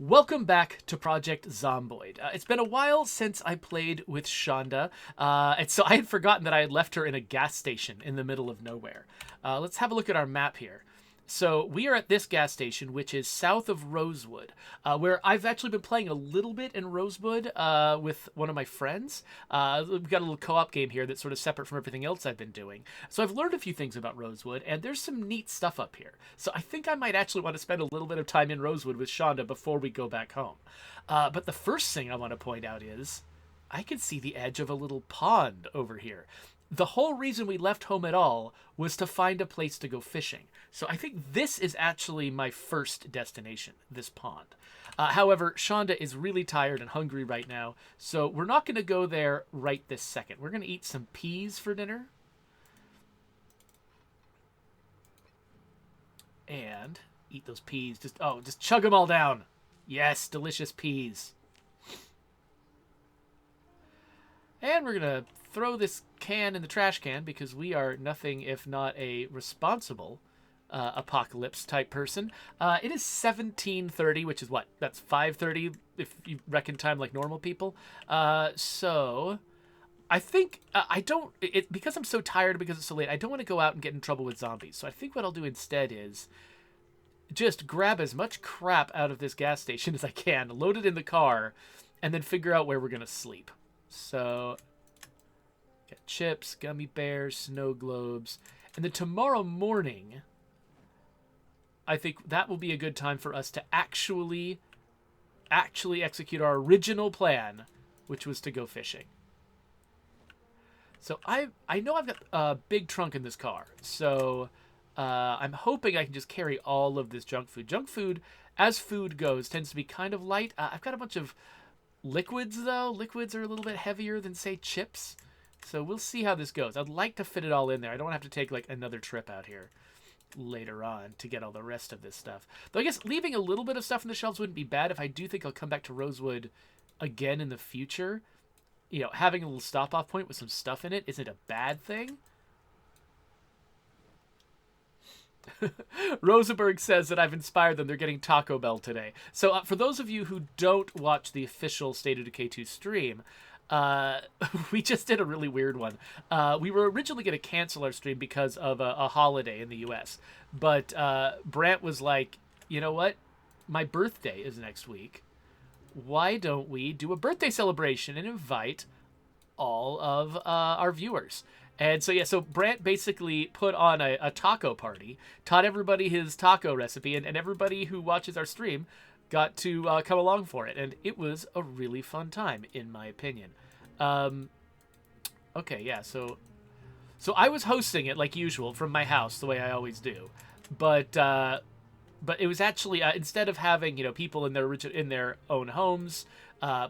Welcome back to Project Zomboid. It's been a while since I played with Shonda, and so I had forgotten that I had left her in a gas station in the middle of nowhere. Let's have a look at our map here. So we are at this gas station, which is south of Rosewood, where I've actually been playing a little bit in Rosewood with one of my friends. We've got a little co-op game here that's sort of separate from everything else I've been doing. So I've learned a few things about Rosewood, and there's some neat stuff up here. So I think I might actually want to spend a little bit of time in Rosewood with Shonda before we go back home. But the first thing I want to point out is I can see the edge of a little pond over here. The whole reason we left home at all was to find a place to go fishing. So I think this is actually my first destination, this pond. However, Shonda is really tired and hungry right now, so we're not going to go there right this second. We're going to eat some peas for dinner. And eat those peas. Just chug them all down. Yes, delicious peas. And we're going to throw this can in the trash can because we are nothing if not a responsible apocalypse type person. It is 17:30, which is what? That's 5:30 if you reckon time like normal people. So I think I don't because I'm so tired because it's so late. I don't want to go out and get in trouble with zombies. So I think what I'll do instead is just grab as much crap out of this gas station as I can, load it in the car, and then figure out where we're gonna sleep. So got chips, gummy bears, snow globes, and then tomorrow morning I think that will be a good time for us to actually execute our original plan, which was to go fishing. So I know I've got a big trunk in this car, so I'm hoping I can just carry all of this junk food. Junk food, as food goes, tends to be kind of light. I've got a bunch of liquids, though. Liquids are a little bit heavier than, say, chips. So we'll see how this goes. I'd like to fit it all in there. I don't want to have to take, like, another trip out here later on to get all the rest of this stuff. Though I guess leaving a little bit of stuff in the shelves wouldn't be bad. If I do think I'll come back to Rosewood again in the future, you know, having a little stop-off point with some stuff in it isn't a bad thing. Rosenberg says that I've inspired them. They're getting Taco Bell today. So for those of you who don't watch the official State of Decay 2 stream, we just did a really weird one. We were originally going to cancel our stream because of a holiday in the US. But Brant was like, you know what? My birthday is next week. Why don't we do a birthday celebration and invite all of our viewers? And so Brant basically put on a taco party, taught everybody his taco recipe, and everybody who watches our stream got to come along for it. And it was a really fun time, in my opinion. Okay, yeah, so I was hosting it like usual from my house, the way I always do. But it was actually, instead of having, you know, people in their own homes,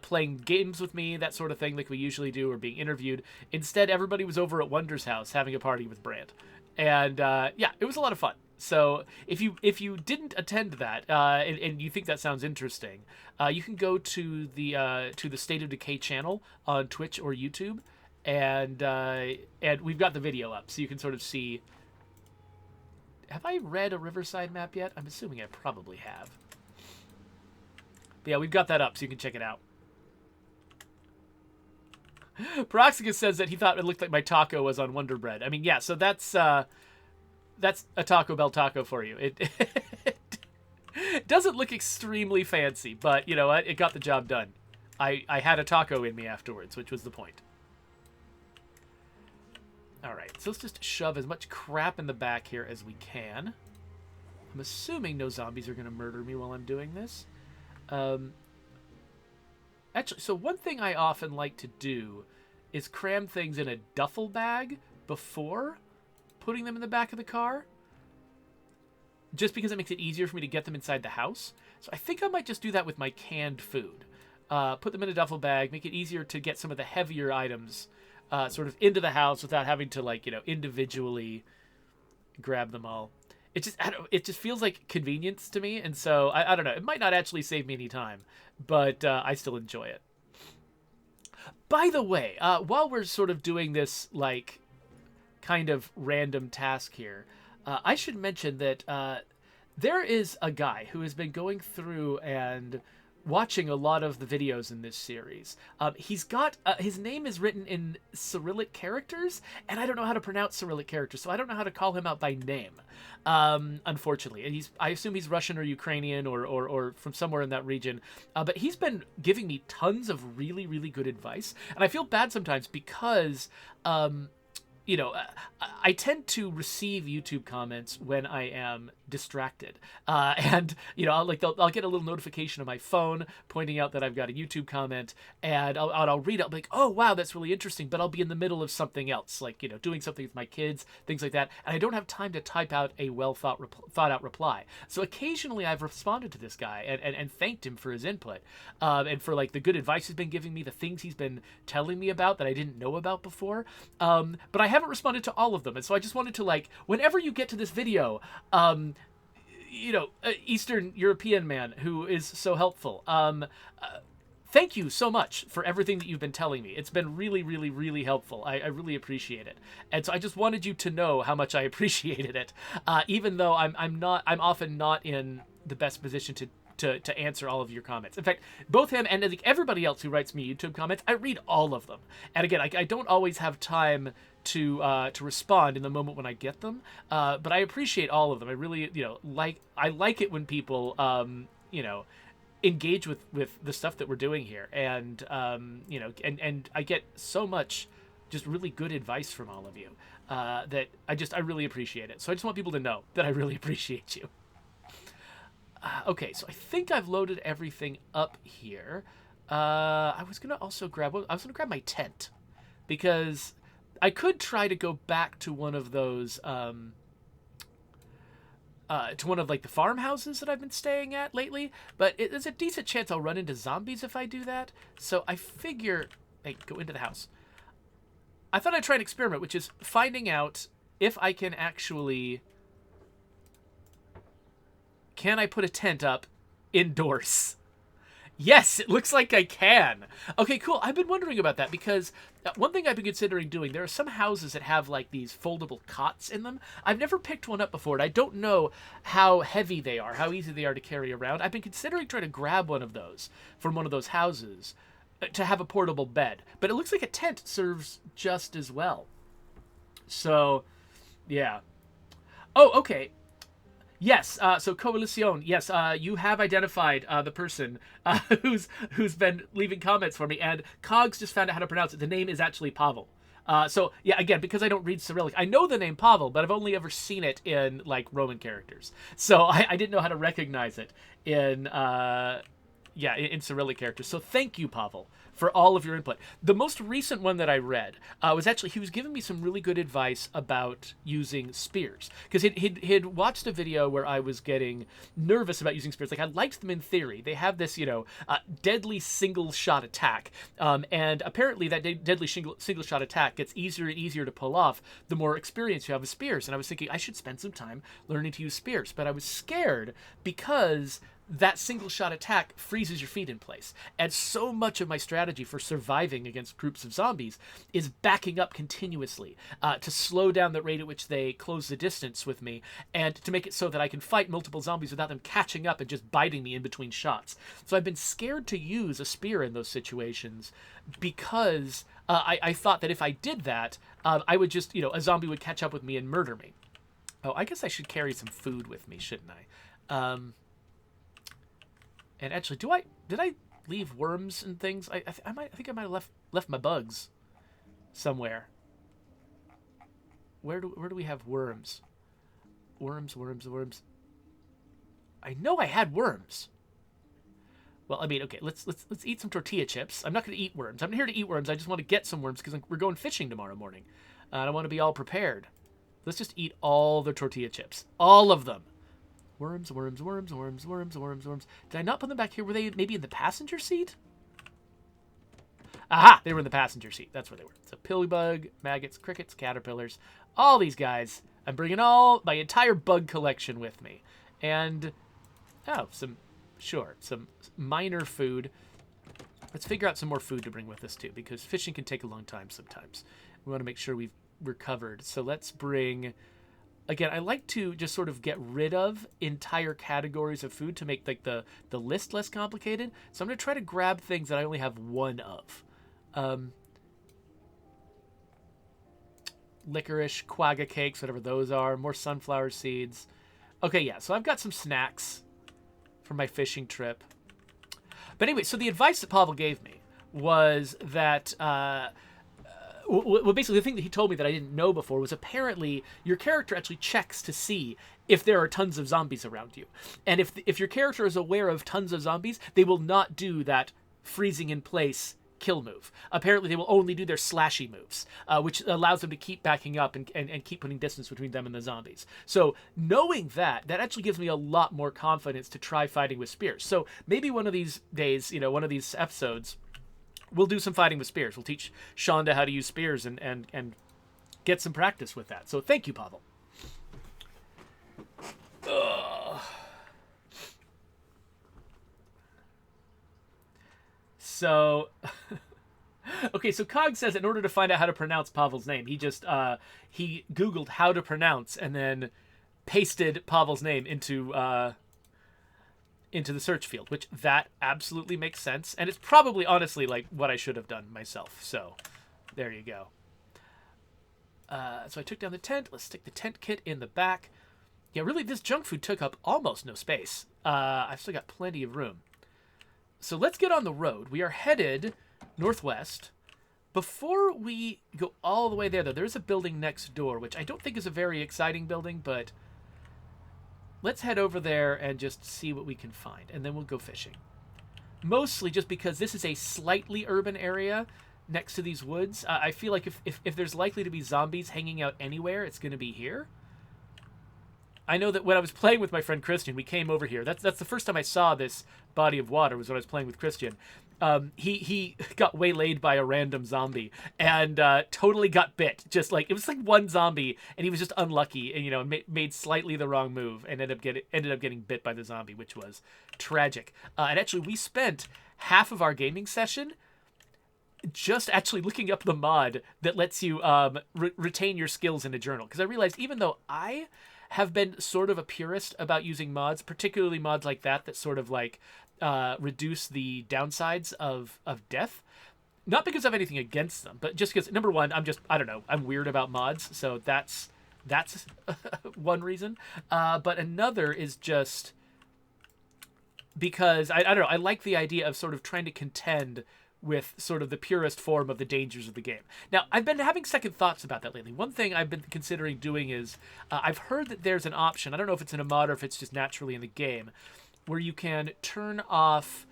playing games with me, that sort of thing, like we usually do, or being interviewed. Instead, everybody was over at Wonder's house having a party with Brant, and yeah, it was a lot of fun. So if you didn't attend that and you think that sounds interesting, you can go to the State of Decay channel on Twitch or YouTube, and we've got the video up, so you can sort of see. Have I read a Riverside map yet? I'm assuming I probably have. But yeah, we've got that up, so you can check it out. Paroxicus says that he thought it looked like my taco was on Wonder Bread. I mean, yeah, so that's a Taco Bell taco for you. It doesn't look extremely fancy, but you know what? It got the job done. I had a taco in me afterwards, which was the point. All right, so let's just shove as much crap in the back here as we can. I'm assuming no zombies are going to murder me while I'm doing this. Actually, so one thing I often like to do is cram things in a duffel bag before putting them in the back of the car, just because it makes it easier for me to get them inside the house. So I think I might just do that with my canned food. Put them in a duffel bag, make it easier to get some of the heavier items sort of into the house without having to, like, you know, individually grab them all. It just feels like convenience to me, and so I don't know. It might not actually save me any time, but I still enjoy it. By the way, while we're sort of doing this, like, kind of random task here, I should mention that there is a guy who has been going through and watching a lot of the videos in this series. He's got his name is written in Cyrillic characters, and I don't know how to pronounce Cyrillic characters, so I don't know how to call him out by name. Unfortunately, and I assume he's Russian or Ukrainian or from somewhere in that region. But he's been giving me tons of really, really good advice, and I feel bad sometimes because. You know, I tend to receive YouTube comments when I am distracted. And, you know, I'll get a little notification on my phone pointing out that I've got a YouTube comment, and I'll read it. I'll be like, oh, wow, that's really interesting. But I'll be in the middle of something else, like, you know, doing something with my kids, things like that. And I don't have time to type out a thought out reply. So occasionally I've responded to this guy and thanked him for his input and for, like, the good advice he's been giving me, the things he's been telling me about that I didn't know about before. But I haven't responded to all of them, and so I just wanted to, like, whenever you get to this video, you know, Eastern European man who is so helpful, thank you so much for everything that you've been telling me. It's been really, really, really helpful. I really appreciate it, and so I just wanted you to know how much I appreciated it, even though I'm often not in the best position to answer all of your comments. In fact, both him and I think everybody else who writes me YouTube comments, I read all of them. And again, I don't always have time to respond in the moment when I get them, but I appreciate all of them. I really, you know, I like it when people, you know, engage with the stuff that we're doing here, and you know, and I get so much just really good advice from all of you that I really appreciate it. So I just want people to know that I really appreciate you. Okay, so I think I've loaded everything up here. I was gonna grab my tent, because I could try to go back to one of those, to one of, like, the farmhouses that I've been staying at lately, but there's a decent chance I'll run into zombies if I do that. So I figure, hey, go into the house. I thought I'd try an experiment, which is finding out if I can actually. Can I put a tent up indoors? Yes, it looks like I can. Okay, cool. I've been wondering about that because one thing I've been considering doing, there are some houses that have, like, these foldable cots in them. I've never picked one up before, and I don't know how heavy they are, how easy they are to carry around. I've been considering trying to grab one of those from one of those houses to have a portable bed. But it looks like a tent serves just as well. So, yeah. Oh, okay. Yes, so Coalition, yes, you have identified the person who's been leaving comments for me, and Cogs just found out how to pronounce it. The name is actually Pavel. So, yeah, again, because I don't read Cyrillic, I know the name Pavel, but I've only ever seen it in, like, Roman characters. So I didn't know how to recognize it in Cyrillic characters. So thank you, Pavel, for all of your input. The most recent one that I read was actually, he was giving me some really good advice about using spears. Because he'd watched a video where I was getting nervous about using spears. Like, I liked them in theory. They have this, you know, deadly single-shot attack. And apparently that deadly single-shot attack gets easier and easier to pull off the more experience you have with spears. And I was thinking, I should spend some time learning to use spears. But I was scared because that single shot attack freezes your feet in place. And so much of my strategy for surviving against groups of zombies is backing up continuously to slow down the rate at which they close the distance with me, and to make it so that I can fight multiple zombies without them catching up and just biting me in between shots. So I've been scared to use a spear in those situations because I thought that if I did that, I would just, you know, a zombie would catch up with me and murder me. Oh, I guess I should carry some food with me, shouldn't I? And actually, did I leave worms and things? I think I might have left my bugs somewhere. Where do we have worms? Worms. I know I had worms. Well, I mean, okay, let's eat some tortilla chips. I'm not going to eat worms. I'm here to eat worms. I just want to get some worms because we're going fishing tomorrow morning. And I want to be all prepared. Let's just eat all the tortilla chips. All of them. Worms. Did I not put them back here? Were they maybe in the passenger seat? Aha! They were in the passenger seat. That's where they were. So pillybug, maggots, crickets, caterpillars, all these guys. I'm bringing my entire bug collection with me. And, some minor food. Let's figure out some more food to bring with us, too, because fishing can take a long time sometimes. We want to make sure we're covered. So let's bring again, I like to just sort of get rid of entire categories of food to make like the list less complicated. So I'm going to try to grab things that I only have one of. Licorice, quagga cakes, whatever those are, more sunflower seeds. Okay, yeah, so I've got some snacks for my fishing trip. But anyway, so the advice that Pavel gave me was that well, basically the thing that he told me that I didn't know before was apparently your character actually checks to see if there are tons of zombies around you. And if your character is aware of tons of zombies, they will not do that freezing in place kill move. Apparently they will only do their slashy moves, which allows them to keep backing up and keep putting distance between them and the zombies. So knowing that actually gives me a lot more confidence to try fighting with spears. So maybe one of these days, one of these episodes, we'll do some fighting with spears. We'll teach Shonda how to use spears and get some practice with that. So thank you, Pavel. Ugh. So, okay, so Cog says in order to find out how to pronounce Pavel's name, he just, he Googled how to pronounce and then pasted Pavel's name into the search field, which that absolutely makes sense. And it's probably, honestly, like what I should have done myself. So, there you go. So I took down the tent. Let's stick the tent kit in the back. Yeah, really, this junk food took up almost no space. I've still got plenty of room. So let's get on the road. We are headed northwest. Before we go all the way there, though, there's a building next door, which I don't think is a very exciting building, but let's head over there and just see what we can find, and then we'll go fishing. Mostly just because this is a slightly urban area next to these woods. I feel like if there's likely to be zombies hanging out anywhere, it's going to be here. I know that when I was playing with my friend Christian, we came over here. That's the first time I saw this body of water was when I was playing with Christian. He got waylaid by a random zombie and totally got bit. Just like it was like one zombie, and he was just unlucky and made slightly the wrong move and ended up getting bit by the zombie, which was tragic. And actually, we spent half of our gaming session just actually looking up the mod that lets you retain your skills in a journal, because I realized even though I have been sort of a purist about using mods, particularly mods like that sort of like reduce the downsides of death. Not because I have anything against them, but just because, number one, I'm weird about mods, so that's one reason. But another is just because, I don't know, I like the idea of sort of trying to contend with sort of the purest form of the dangers of the game. Now, I've been having second thoughts about that lately. One thing I've been considering doing is, I've heard that there's an option, I don't know if it's in a mod or if it's just naturally in the game, where you can turn off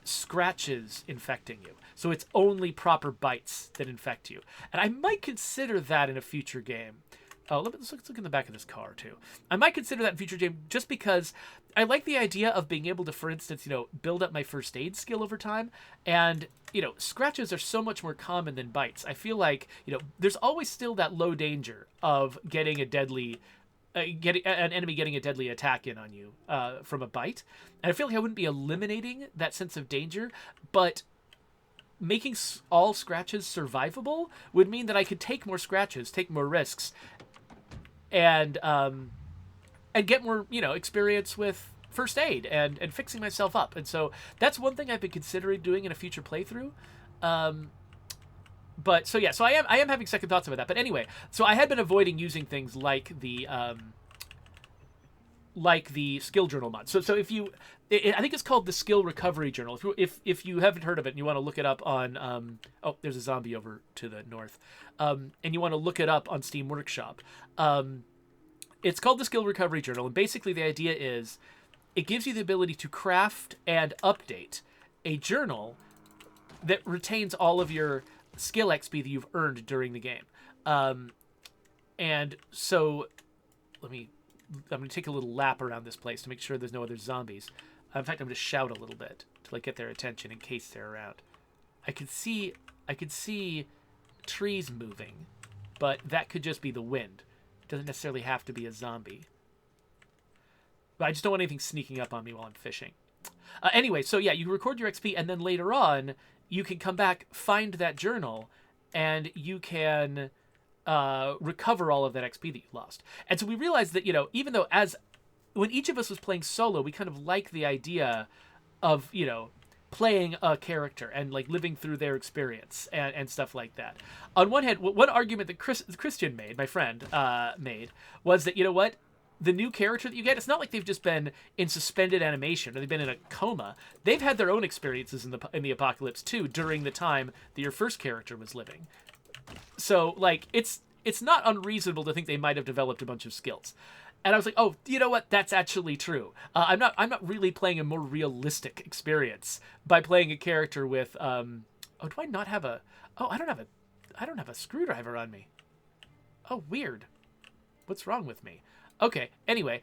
scratches infecting you. So it's only proper bites that infect you. And I might consider that in a future game. Oh, let's look in the back of this car, too. I might consider that in future game just because I like the idea of being able to, for instance, build up my first aid skill over time. And, scratches are so much more common than bites. I feel like, there's always still that low danger of getting a deadly... an enemy getting a deadly attack in on you from a bite. And I feel like I wouldn't be eliminating that sense of danger, but making all scratches survivable would mean that I could take more scratches, take more risks, and get more, experience with first aid and fixing myself up. And so that's one thing I've been considering doing in a future playthrough. But so I am having second thoughts about that. But anyway, so I had been avoiding using things like the skill journal mod. So if you, I think it's called the skill recovery journal. If you haven't heard of it and you want to look it up on, oh, there's a zombie over to the north, and you want to look it up on Steam Workshop. It's called the skill recovery journal, and basically the idea is it gives you the ability to craft and update a journal that retains all of your skill XP that you've earned during the game. And so I'm going to take a little lap around this place to make sure there's no other zombies. In fact, I'm going to shout a little bit to get their attention in case they're around. I could see trees moving, but that could just be the wind. It doesn't necessarily have to be a zombie. But I just don't want anything sneaking up on me while I'm fishing. Anyway, so yeah, you record your XP, and then later on, you can come back, find that journal, and you can recover all of that XP that you lost. And so we realized that, even though when each of us was playing solo, we kind of like the idea of, playing a character and like living through their experience and stuff like that. On one hand, one argument that Christian made, my friend, made, was that, what? The new character that you get, it's not like they've just been in suspended animation or they've been in a coma. They've had their own experiences in the apocalypse too during the time that your first character was living. So, like, it's not unreasonable to think they might have developed a bunch of skills. And I was like, oh, you know what? That's actually true. I'm not really playing a more realistic experience by playing a character with. Do I not have a? Oh, I don't have a screwdriver on me. Oh, weird. What's wrong with me? Okay. Anyway,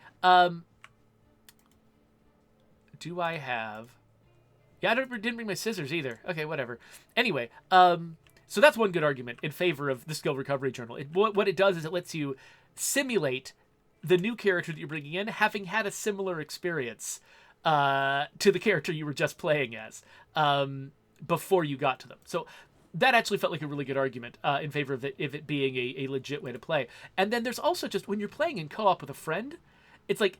do I have? Yeah, didn't bring my scissors either. Okay, whatever. Anyway, so that's one good argument in favor of the skill recovery journal. What it does is it lets you simulate the new character that you're bringing in having had a similar experience to the character you were just playing as before you got to them. So that actually felt like a really good argument in favor of it being a legit way to play. And then there's also just when you're playing in co-op with a friend, it's like,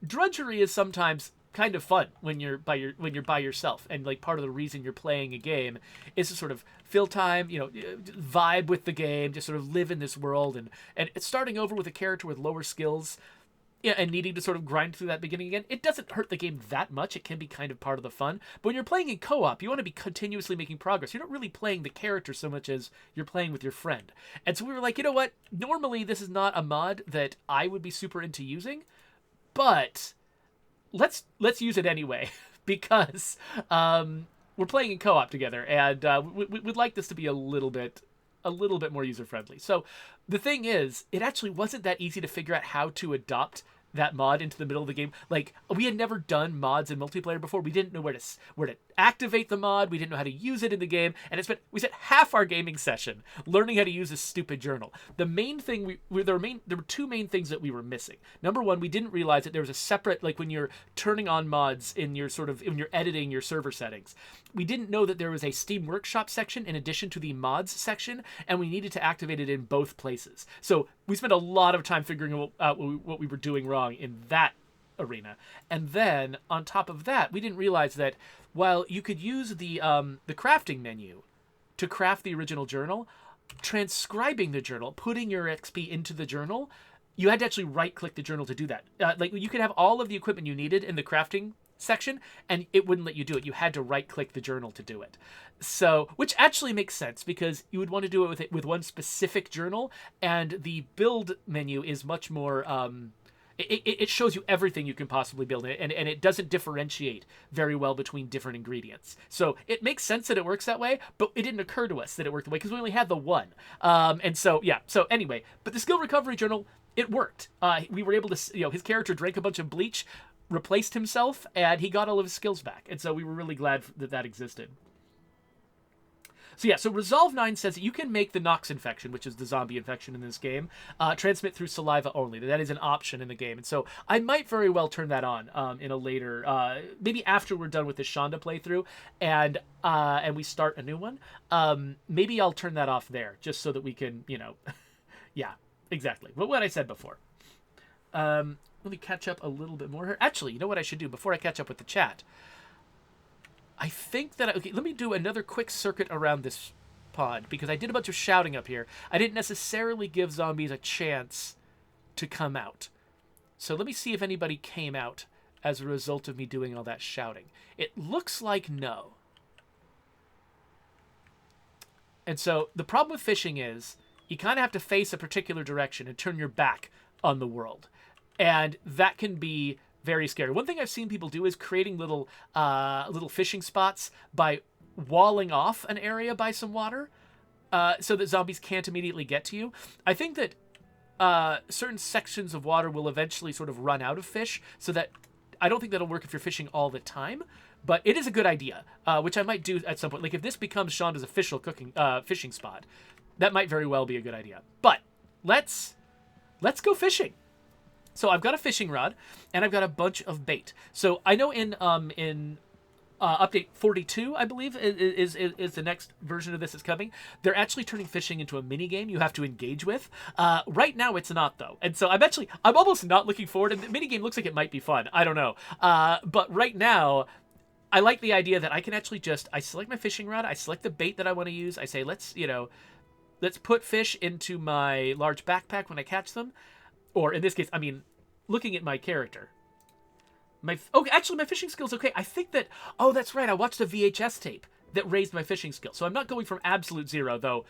drudgery is sometimes kind of fun when you're by yourself, and like part of the reason you're playing a game is to sort of fill time, vibe with the game, just sort of live in this world, and it's starting over with a character with lower skills, and needing to sort of grind through that beginning again. It doesn't hurt the game that much. It can be kind of part of the fun. But when you're playing in co-op, you want to be continuously making progress. You're not really playing the character so much as you're playing with your friend. And so we were like, you know what? Normally this is not a mod that I would be super into using, but let's use it anyway because we're playing in co-op together, and we'd like this to be a little bit more user-friendly. So the thing is, it actually wasn't that easy to figure out how to adopt that mod into the middle of the game. Like, we had never done mods in multiplayer before. We didn't know where to activate the mod. We didn't know how to use it in the game. And we spent half our gaming session learning how to use this stupid journal. The main thing there were two main things that we were missing. Number one, we didn't realize that there was a separate, like when you're turning on mods when you're editing your server settings, we didn't know that there was a Steam Workshop section in addition to the mods section, and we needed to activate it in both places. So we spent a lot of time figuring out what we were doing wrong in that arena. And then on top of that, we didn't realize that while you could use the crafting menu to craft the original journal, transcribing the journal, putting your XP into the journal, you had to actually right-click the journal to do that. Like, you could have all of the equipment you needed in the crafting section, and it wouldn't let you do it. You had to right-click the journal to do it. So, which actually makes sense, because you would want to do it with one specific journal, and the build menu is much more... It shows you everything you can possibly build, and it doesn't differentiate very well between different ingredients. So it makes sense that it works that way, but it didn't occur to us that it worked that way because we only had the one. And so, yeah. So anyway, but the skill recovery journal, it worked. We were able to, his character drank a bunch of bleach, replaced himself, and he got all of his skills back. And so we were really glad that existed. So yeah, so Resolve 9 says that you can make the Nox infection, which is the zombie infection in this game, transmit through saliva only. That is an option in the game. And so I might very well turn that on in a later, maybe after we're done with the Shonda playthrough and we start a new one. Maybe I'll turn that off there just so that we can, yeah, exactly. What I said before. Let me catch up a little bit more here. Actually, you know what I should do before I catch up with the chat? I think that... Okay, let me do another quick circuit around this pod, because I did a bunch of shouting up here. I didn't necessarily give zombies a chance to come out. So let me see if anybody came out as a result of me doing all that shouting. It looks like no. And so the problem with fishing is you kind of have to face a particular direction and turn your back on the world. And that can be... very scary. One thing I've seen people do is creating little fishing spots by walling off an area by some water so that zombies can't immediately get to you. I think that certain sections of water will eventually sort of run out of fish, so that I don't think that'll work if you're fishing all the time, but it is a good idea, which I might do at some point. Like if this becomes Shonda's official fishing spot, that might very well be a good idea. But let's go fishing. So I've got a fishing rod, and I've got a bunch of bait. So I know in update 42, I believe, is the next version of this that's coming. They're actually turning fishing into a mini game you have to engage with. Right now, it's not though, and so I'm almost not looking forward. And the mini game looks like it might be fun. I don't know, but right now, I like the idea that I can actually I select my fishing rod, I select the bait that I want to use. I say let's put fish into my large backpack when I catch them, or in this case, I mean, looking at my character. Actually, my fishing skill's okay. I think that... Oh, that's right. I watched a VHS tape that raised my fishing skill. So I'm not going from absolute zero, though.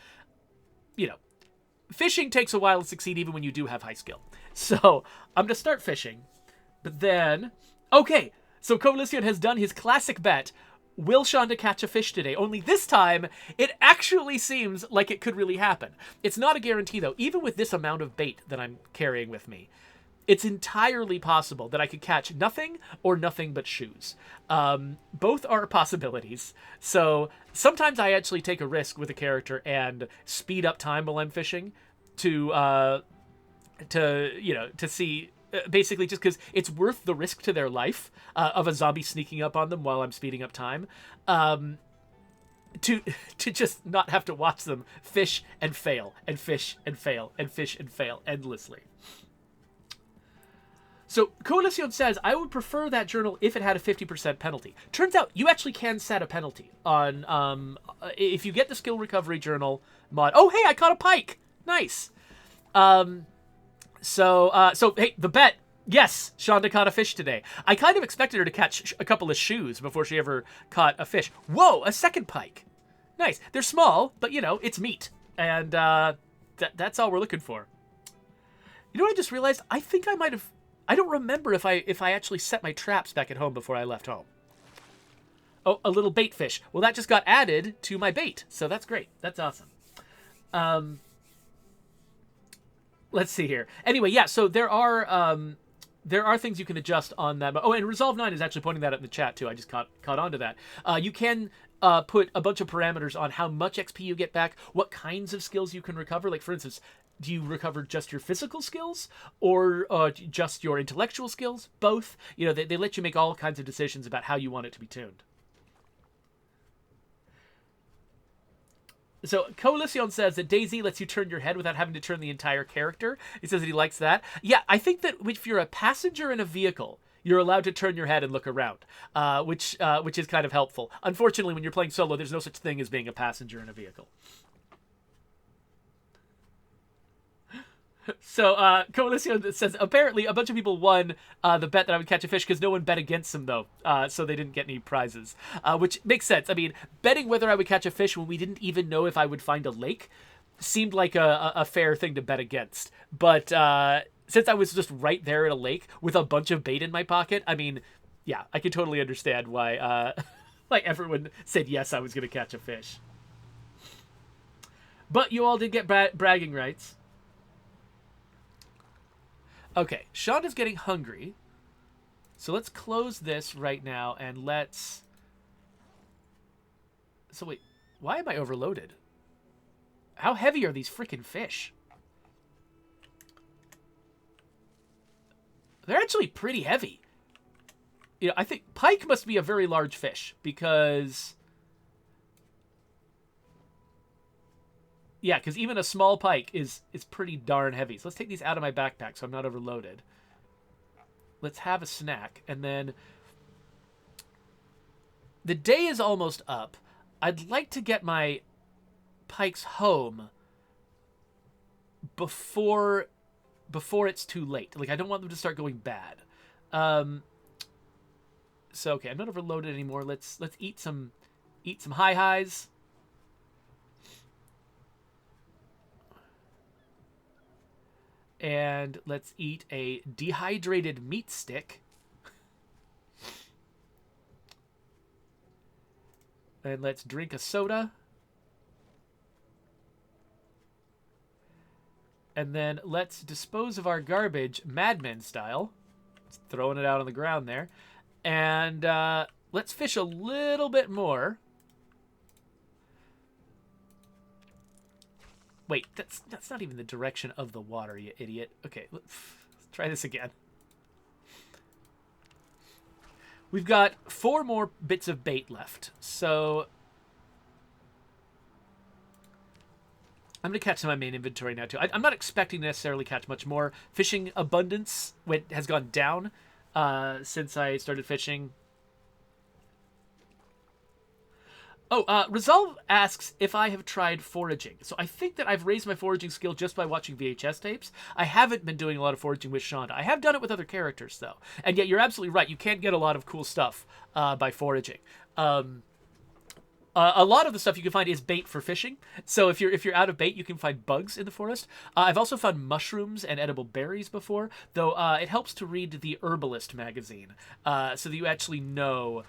Fishing takes a while to succeed even when you do have high skill. So I'm going to start fishing. But then... Okay, so Coalition has done his classic bet. Will Shonda catch a fish today? Only this time, it actually seems like it could really happen. It's not a guarantee, though. Even with this amount of bait that I'm carrying with me, it's entirely possible that I could catch nothing or nothing but shoes. Both are possibilities. So sometimes I actually take a risk with a character and speed up time while I'm fishing to see, basically just because it's worth the risk to their life of a zombie sneaking up on them while I'm speeding up time. To just not have to watch them fish and fail and fish and fail and fish and fail endlessly. So Coalition says, I would prefer that journal if it had a 50% penalty. Turns out you actually can set a penalty on if you get the skill recovery journal mod. Oh, hey, I caught a pike. Nice. So hey, the bet. Yes, Shonda caught a fish today. I kind of expected her to catch a couple of shoes before she ever caught a fish. Whoa, a second pike. Nice. They're small, but it's meat. And that's all we're looking for. You know what I just realized? I think I might have... I don't remember if I actually set my traps back at home before I left home. Oh, a little bait fish. Well, that just got added to my bait, so that's great. That's awesome. Let's see here. Anyway, yeah, so there are things you can adjust on that. Oh, and Resolve 9 is actually pointing that out in the chat, too. I just caught on to that. You can put a bunch of parameters on how much XP you get back, what kinds of skills you can recover. Like, for instance... Do you recover just your physical skills or just your intellectual skills? Both. They let you make all kinds of decisions about how you want it to be tuned. So Coalition says that DayZ lets you turn your head without having to turn the entire character. He says that he likes that. Yeah, I think that if you're a passenger in a vehicle, you're allowed to turn your head and look around, which is kind of helpful. Unfortunately, when you're playing solo, there's no such thing as being a passenger in a vehicle. So, Coalition says, apparently a bunch of people won the bet that I would catch a fish because no one bet against them, though, so they didn't get any prizes, which makes sense. I mean, betting whether I would catch a fish when we didn't even know if I would find a lake seemed like a fair thing to bet against. But since I was just right there at a lake with a bunch of bait in my pocket, I mean, yeah, I can totally understand why like everyone said yes, I was going to catch a fish. But you all did get bragging rights. Okay, Shonda's getting hungry. So let's close this right now and let's... So wait, why am I overloaded? How heavy are these freaking fish? They're actually pretty heavy. I think pike must be a very large fish because... Yeah, because even a small pike is pretty darn heavy. So let's take these out of my backpack so I'm not overloaded. Let's have a snack. And then the day is almost up. I'd like to get my pikes home before it's too late. Like, I don't want them to start going bad. So, okay, I'm not overloaded anymore. Let's eat some highs. And let's eat a dehydrated meat stick. And let's drink a soda. And then let's dispose of our garbage Mad Men style. Just throwing it out on the ground there. And let's fish a little bit more. Wait, that's not even the direction of the water, you idiot. Okay, let's try this again. We've got 4 more bits of bait left. So I'm going to catch some of my main inventory now, too. I'm not expecting to necessarily catch much more. Fishing abundance has gone down since I started fishing. Oh, Resolve asks if I have tried foraging. So I think that I've raised my foraging skill just by watching VHS tapes. I haven't been doing a lot of foraging with Shonda. I have done it with other characters, though. And yet you're absolutely right. You can't get a lot of cool stuff by foraging. A lot of the stuff you can find is bait for fishing. So if you're out of bait, you can find bugs in the forest. I've also found mushrooms and edible berries before, though it helps to read the Herbalist magazine so that you actually know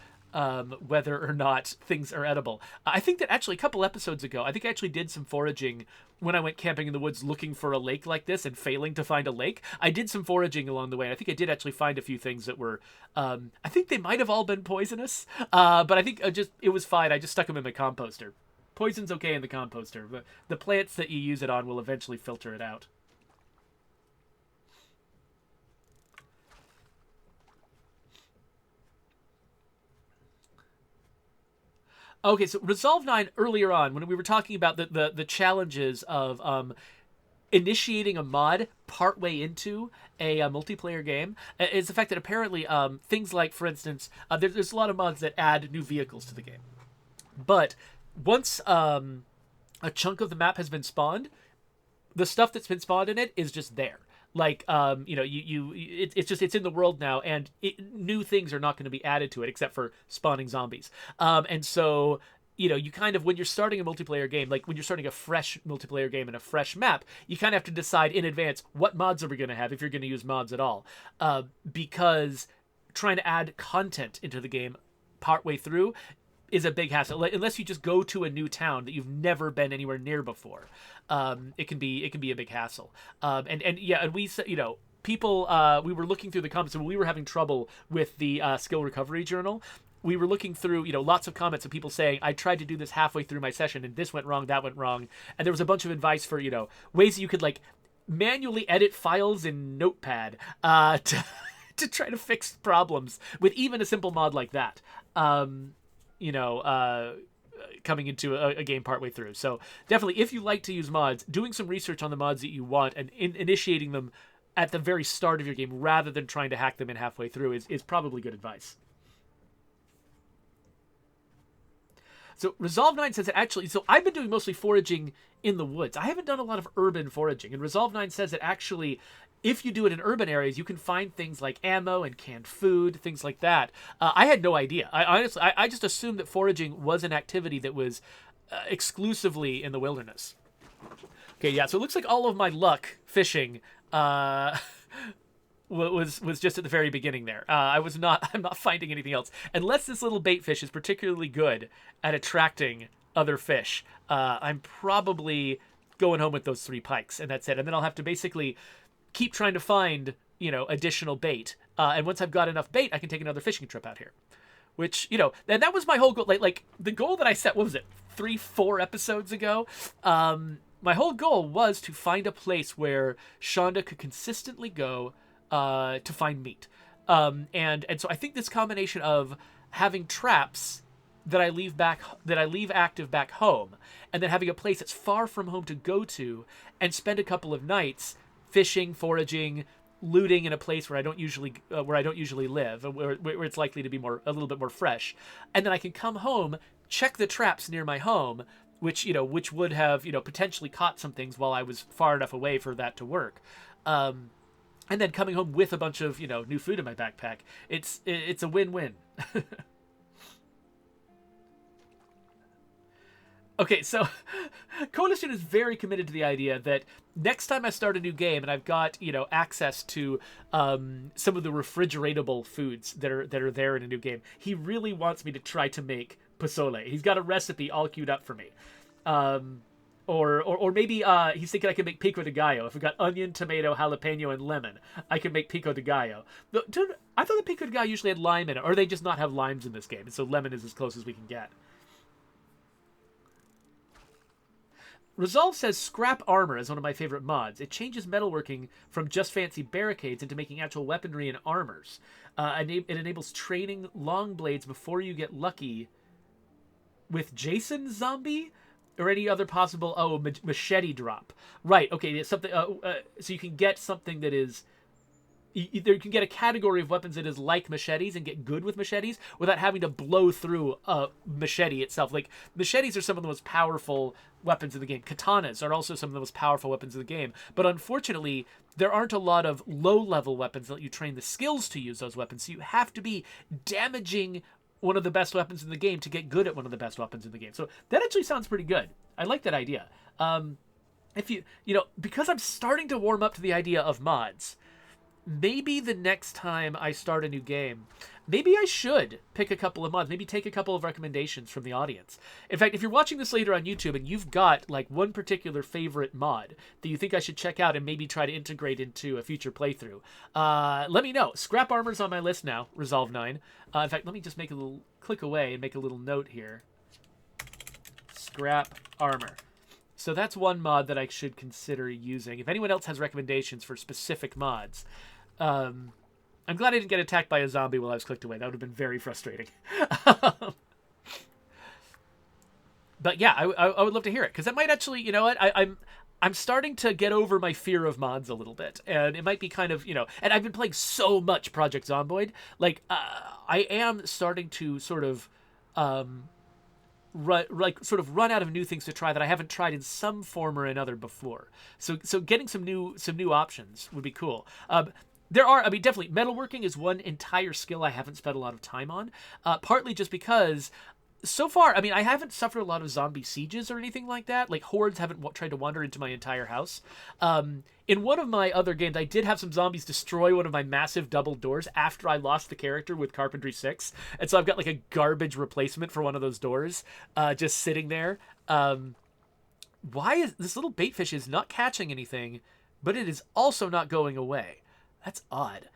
whether or not things are edible. I think that actually a couple episodes ago, I think I actually did some foraging when I went camping in the woods looking for a lake like this and failing to find a lake. I did some foraging along the way. I think I did actually find a few things that were, I think they might have all been poisonous, but I think it was fine. I just stuck them in my composter. Poison's okay in the composter, but the plants that you use it on will eventually filter it out. Okay, so Resolve 9 earlier on, when we were talking about the challenges of initiating a mod partway into a multiplayer game, is the fact that apparently things like, for instance, there's a lot of mods that add new vehicles to the game. But once a chunk of the map has been spawned, the stuff that's been spawned in it is just there. Like, it's in the world now, and new things are not going to be added to it except for spawning zombies. And so, you kind of, when you're starting a multiplayer game, like when you're starting a fresh multiplayer game and a fresh map, you kind of have to decide in advance what mods are we going to have if you're going to use mods at all. Because trying to add content into the game partway through is a big hassle. Unless you just go to a new town that you've never been anywhere near before, it can be a big hassle. And we said, people, we were looking through the comments, and when we were having trouble with the skill recovery journal, we were looking through, lots of comments of people saying, I tried to do this halfway through my session and this went wrong, that went wrong. And there was a bunch of advice for, ways that you could like manually edit files in Notepad to try to fix problems with even a simple mod like that. Coming into a game partway through. So definitely, if you like to use mods, doing some research on the mods that you want and initiating them at the very start of your game rather than trying to hack them in halfway through is probably good advice. So Resolve 9 says that actually, so I've been doing mostly foraging in the woods. I haven't done a lot of urban foraging. And Resolve 9 says that actually, if you do it in urban areas, you can find things like ammo and canned food, things like that. I had no idea. I just assumed that foraging was an activity that was exclusively in the wilderness. Okay, yeah, so it looks like all of my luck fishing was just at the very beginning there. I'm not finding anything else. Unless this little bait fish is particularly good at attracting other fish, I'm probably going home with those 3 pikes, and that's it. And then I'll have to basically keep trying to find, additional bait. And once I've got enough bait, I can take another fishing trip out here. Which, and that was my whole goal. Like the goal that I set, what was it, 3-4 episodes ago? My whole goal was to find a place where Shonda could consistently go to find meat. And so I think this combination of having traps that I leave active back home, and then having a place that's far from home to go to and spend a couple of nights fishing, foraging, looting in a place where I don't usually live, where it's likely to be a little bit more fresh, and then I can come home, check the traps near my home, which would have potentially caught some things while I was far enough away for that to work, and then coming home with a bunch of new food in my backpack. It's a win-win. Okay, so Coalition is very committed to the idea that next time I start a new game and I've got, access to some of the refrigeratable foods that are there in a new game, he really wants me to try to make pozole. He's got a recipe all queued up for me. Or maybe he's thinking I can make pico de gallo. If we got onion, tomato, jalapeno, and lemon, I can make pico de gallo. Dude, I thought the pico de gallo usually had lime in it, or they just not have limes in this game, and so lemon is as close as we can get. Resolve says scrap armor is one of my favorite mods. It changes metalworking from just fancy barricades into making actual weaponry and armors. It enables training long blades before you get lucky with Jason Zombie or any other possible machete drop. Right. Okay. Something. So you can get something that is. You can get a category of weapons that is like machetes and get good with machetes without having to blow through a machete itself. Like, machetes are some of the most powerful weapons in the game. Katanas are also some of the most powerful weapons in the game. But unfortunately, there aren't a lot of low-level weapons that let you train the skills to use those weapons. So you have to be damaging one of the best weapons in the game to get good at one of the best weapons in the game. So that actually sounds pretty good. I like that idea. If because I'm starting to warm up to the idea of mods, maybe the next time I start a new game, maybe I should pick a couple of mods, maybe take a couple of recommendations from the audience. In fact, if you're watching this later on YouTube and you've got like one particular favorite mod that you think I should check out and maybe try to integrate into a future playthrough, let me know. Scrap Armor's on my list now, Resolve 9. In fact, let me just make a little click away and make a little note here. Scrap Armor. So that's one mod that I should consider using. If anyone else has recommendations for specific mods, I'm glad I didn't get attacked by a zombie while I was clicked away. That would have been very frustrating. But yeah, I would love to hear it, because that might actually, you know what, I'm starting to get over my fear of mods a little bit, and it might be kind of, and I've been playing so much Project Zomboid, like, I am starting to sort of, run out of new things to try that I haven't tried in some form or another before. So getting some new options would be cool. There are, definitely, metalworking is one entire skill I haven't spent a lot of time on, partly just because, so far, I haven't suffered a lot of zombie sieges or anything like that. Like, hordes haven't tried to wander into my entire house. In one of my other games, I did have some zombies destroy one of my massive double doors after I lost the character with Carpentry 6, and so I've got, like, a garbage replacement for one of those doors, just sitting there. Why is this little baitfish is not catching anything, but it is also not going away? That's odd.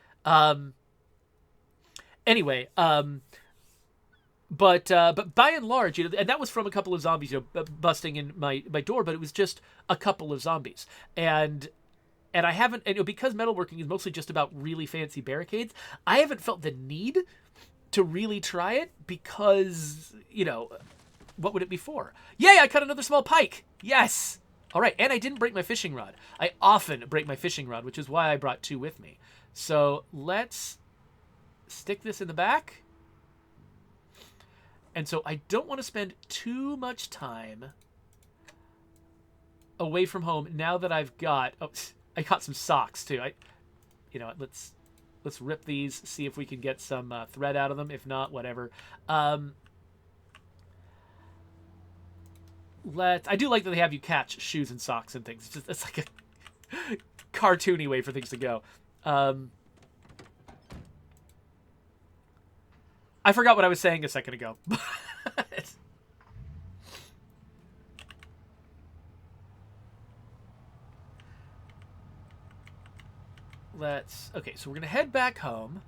Anyway, but by and large, and that was from a couple of zombies, busting in my door, but it was just a couple of zombies, and I haven't, because metalworking is mostly just about really fancy barricades, I haven't felt the need to really try it, because, what would it be for? Yay, I caught another small pike! Yes! All right, and I didn't break my fishing rod. I often break my fishing rod, which is why I brought 2 with me. So let's stick this in the back. And so I don't want to spend too much time away from home now that I've got... Oh, I caught some socks, too. Let's rip these, see if we can get some thread out of them. If not, whatever. I do like that they have you catch shoes and socks and things. It's like a cartoony way for things to go. I forgot what I was saying a second ago. Okay, so we're going to head back home.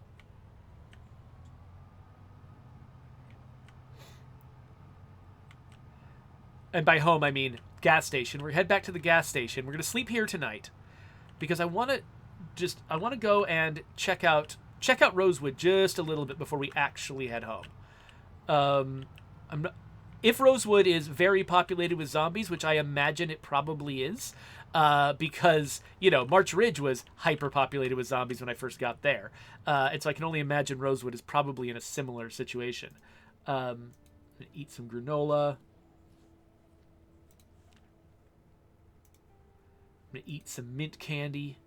And by home, I mean gas station. We're going to head back to the gas station. We're going to sleep here tonight, because I want to go and check out Rosewood just a little bit before we actually head home. If Rosewood is very populated with zombies, which I imagine it probably is, because, March Ridge was hyper-populated with zombies when I first got there. And so I can only imagine Rosewood is probably in a similar situation. Eat some granola. I'm going to eat some mint candy,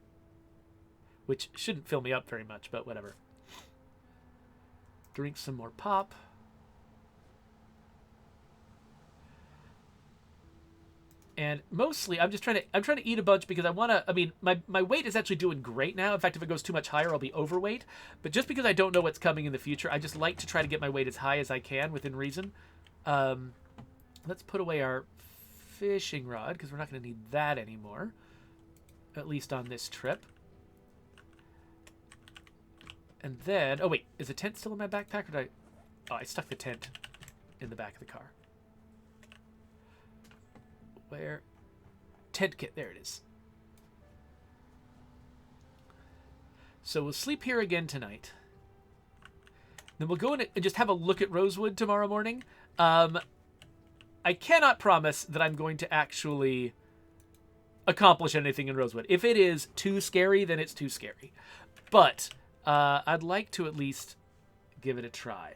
which shouldn't fill me up very much, but whatever. Drink some more pop. And mostly, I'm trying to eat a bunch because I want to, my weight is actually doing great now. In fact, if it goes too much higher, I'll be overweight. But just because I don't know what's coming in the future, I just like to try to get my weight as high as I can within reason. Let's put away our fishing rod, because we're not going to need that anymore. At least on this trip. And then, oh wait, is the tent still in my backpack, or did I stuck the tent in the back of the car. Where tent kit. There it is. So we'll sleep here again tonight. Then we'll go in and just have a look at Rosewood tomorrow morning. I cannot promise that I'm going to actually accomplish anything in Rosewood. If it is too scary, then it's too scary. But I'd like to at least give it a try.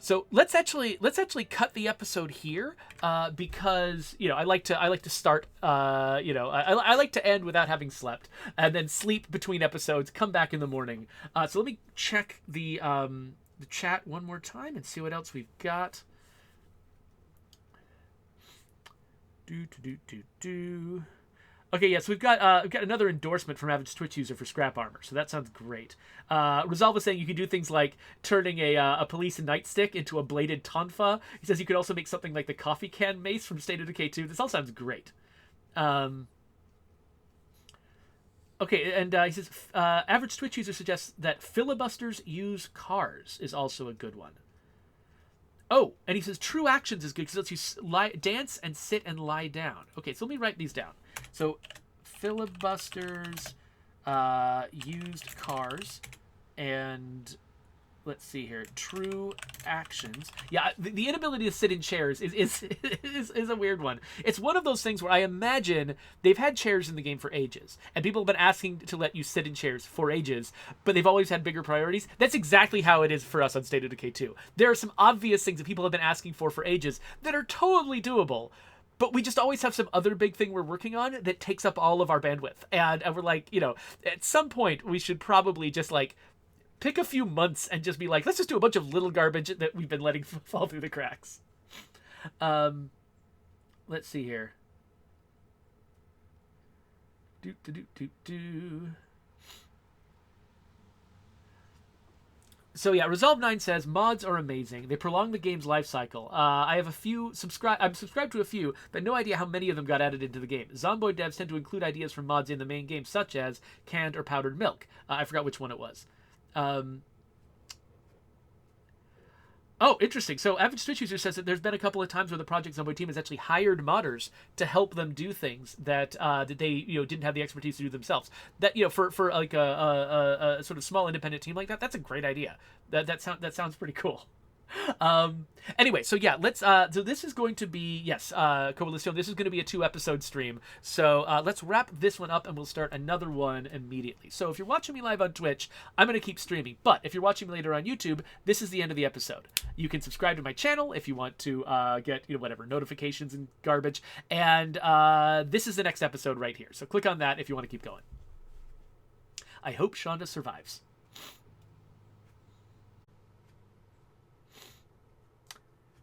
So let's actually cut the episode here because I like to start I like to end without having slept and then sleep between episodes, come back in the morning. So let me check the chat one more time and see what else we've got. Okay, yes, we've got another endorsement from average Twitch user for scrap armor, so that sounds great. Resolve was saying you can do things like turning a police nightstick into a bladed tonfa. He says you could also make something like the coffee can mace from State of Decay 2. This all sounds great. Okay, and he says average Twitch user suggests that filibusters use cars is also a good one. Oh, and he says true actions is good because it lets you dance and sit and lie down. Okay, so let me write these down. So filibusters used cars, and let's see here, true actions. Yeah, the inability to sit in chairs is a weird one. It's one of those things where I imagine they've had chairs in the game for ages, and people have been asking to let you sit in chairs for ages, but they've always had bigger priorities. That's exactly how it is for us on State of Decay 2. There are some obvious things that people have been asking for ages that are totally doable, but we just always have some other big thing we're working on that takes up all of our bandwidth. And we're like, at some point we should probably just pick a few months and just be like, let's just do a bunch of little garbage that we've been letting fall through the cracks. Let's see here. So yeah, Resolve 9 says mods are amazing. They prolong the game's life cycle. I have a few I'm subscribed to a few, but no idea how many of them got added into the game. Zomboid devs tend to include ideas from mods in the main game, such as canned or powdered milk. I forgot which one it was. Oh, interesting. So Average Twitch user says that there's been a couple of times where the Project Zomboid team has actually hired modders to help them do things that they didn't have the expertise to do themselves. That for like a sort of small independent team like that, that's a great idea. That sounds pretty cool. Anyway, so yeah, let's so this is going to be Coalition, this is going to be a 2-episode stream, so let's wrap this one up and we'll start another one immediately. So if you're watching me live on Twitch, I'm going to keep streaming, but if you're watching me later on YouTube, this is the end of the episode. You can subscribe to my channel if you want to get whatever notifications and garbage, and this is the next episode right here, so click on that if you want to keep going. I hope Shonda survives.